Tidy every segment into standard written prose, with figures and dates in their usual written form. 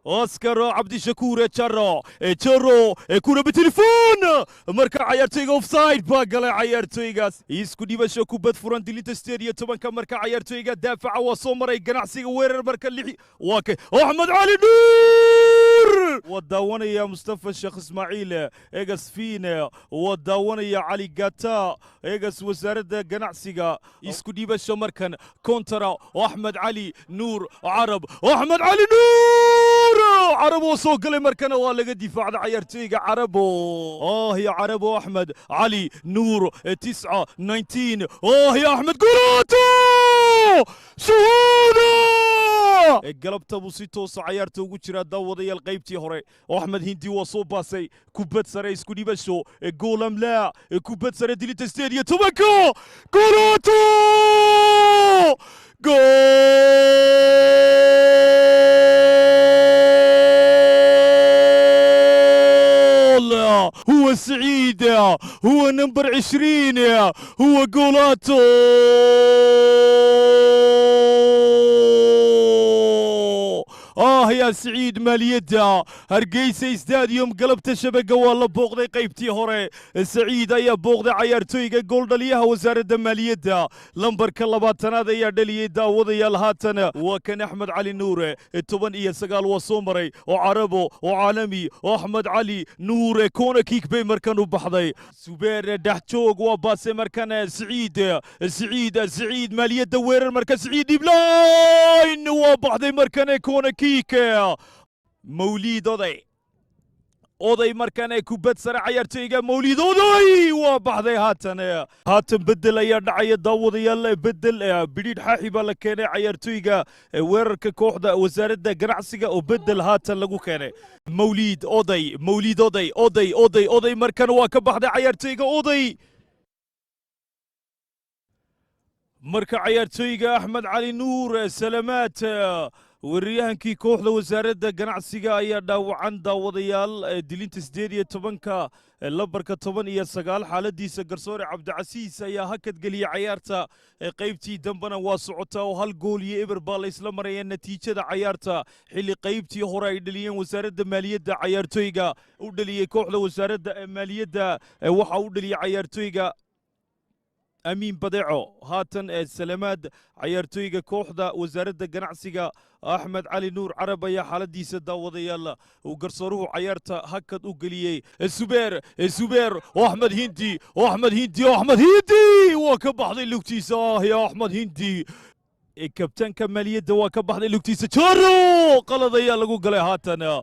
أوسكار عبد الشكور تشارو كورة بالتليفون مركا عيارتويغا اوف سايد باقلا عيارتويغا يسكو ديبا شوكو بد فران ديليتا ستيريا طبعا كان مركا عيارتويغا دافع وصومري قناعسيغا ويرر مركا اللي واكي احمد علي نور وداونا يا مصطفى الشيخ اسماعيل ايغاس فينا وداونا يا علي قاتا ايغاس وزارة قناعسيغا يسكو ديبا شو مركان كونترا واحمد علي نور عرب واحمد علي نور عربو سوق لي مركنا ولا دفاع عيارتيغا عربو يا عربو احمد علي نور 9 19 يا احمد قراتو شهوده قلبت ابو سيتوس عيارته ugu jira daawadayaal qaybtii hore Ahmed Hindi waa soo baasay kubad sare isku dhibasho gool amla kubad sare dilita stadium tobanka quraato هو سعيد هو نمبر 20 هو جولاتو يا سعيد ماليدا هرقيسي ستاديوم قلبت الشبكة والله بوغدي قيبتي هوري سعيد يا بوغدي عيارتويقا قول دليها وزارة ماليدا لمبر كلاباتنا ذا يا دليدا وذي الهاتنا وكان احمد علي نور التبن ايا سقال وصومري وعربو وعالمي واحمد علي نور كون كيك بي مركانو بحضي سوبير دحتوق وباسي مركان سعيد ماليدا وير المركز سعيد بلاين وبحضي مركان كون كيك موليد oday markan ay kubad sare ciyaartayga mawlid oday waa baxday haatan bedel ayaa dhacay daawadayaal bedel bidid xaxiba la keenay ciyaartayga weerarka kooxda wasaaradda ganacsiga oo bedel haatan lagu keenay mawlid oday markan waa ka baxday ciyaartayga oday marka ciyaartayga Ahmed Ali Noor salamaat wariyaankii kooxda wasaaradda ganacsiga ayaa dhaawacan daawadayaal dilinta 18 lambarka 19 xaaladiisa garsoore Cabdicasiis ayaa hakad galiyay ciyaarta qaybtii dambana waa socota oo hal gool iyo eber baa la isla marayeen natiijada ciyaarta xilli qaybtii hore ay dhaliyeen wasaaradda maaliyadda ciyaartooyga u dhaliyay kooxda wasaaradda maaliyadda waxa uu dhaliyay ciyaartooyga أمين بديعو هاتن سلامات عيارتويغا كوحدة وزارة ganacsiga أحمد علي نور عربة يا حالديسة داوضيال وقرصروه عيارتا هكذا وقليي الزبير وأحمد هندي وكبحضي اللوكتيسة يا أحمد هندي كابتن كمالية دوا كبحضي اللوكتيسة شارو قلضيا لقو قلي هاتنا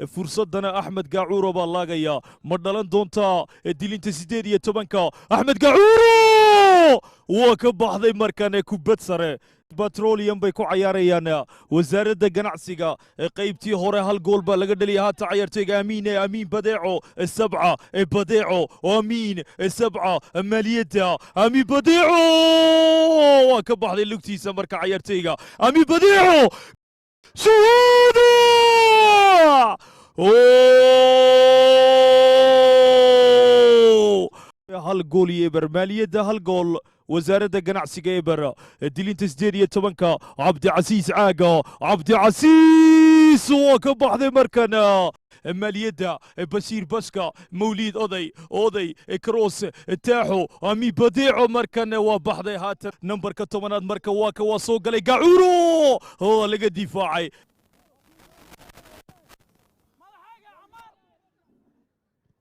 فرصتنا أحمد قاعورو باللاقيا مردلان دونتا ديلين تسيديريا تبنكا أحمد قاعورو وكبحضي مركان كوبت سره بتروليوم بيكو عياريانا وزارة ganacsiga qaybtii hore hal gool baa laga dhaliyay haata ciyaartayga Amiin Badeeco 7 Badeeco Amiin 7 Maaliyada Amiin Badeeco waa ka baxday lugtiisa marka ciyaartayga Amiin Badeeco shuhuuda hal gool yeber Maaliyada hal gool وزارة ganacsiga eber dilinta 18 Cabdicasiis caaga Cabdicasiis waa ka baxday markana ماليدا بشير بشكا موليد أودي كروس تاحو أمي بديعو مركن وبحضي هات نمبر كتمناد مركا واكا وصوق لي قاعورو هو لقى دفاعي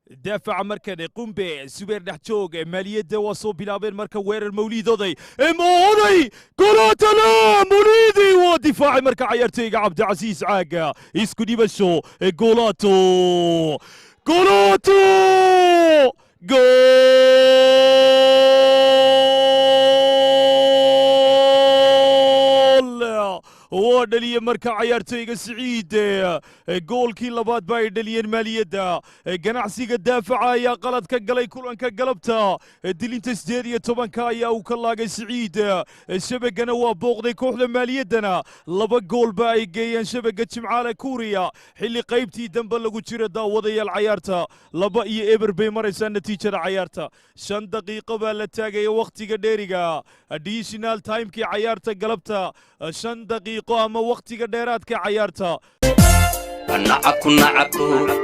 دافع مركن قنبي سوبر نحتوق مالية وصو بلابين مركن وير الموليد أودي قولاتنا موليدي ودفاع مركن عيارتيق عبدالعزيز عاقا يسكو ديبشو قولاتو ودليل مركا عيارتيغا سعيد جولكي لباد باي دليل ماليدا ganacsiga daafaca ayaa qalad ka galay kulanka galabta dilin tasdeeriya 10 ayaa uu ka laagay Saciid shabagana waa booqday kooxda maaliyadana laba gool ba ay geeyeen shabaga Jimcaale Kuuriya xilli qaybtii dambe lagu jira daawadayaal ciyaarta laba iyo eber bay maraysaa natiijada ciyaarta 5 daqiiqo baa la taagay waqtiga dheeriga additional time-kii ciyaarta galabta 5 daqiiqo ama waqtiga dheeraadka ciyaarta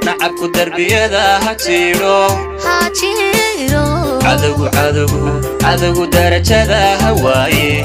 nacabku darbiyada ha jiro cadow darajada hawaaye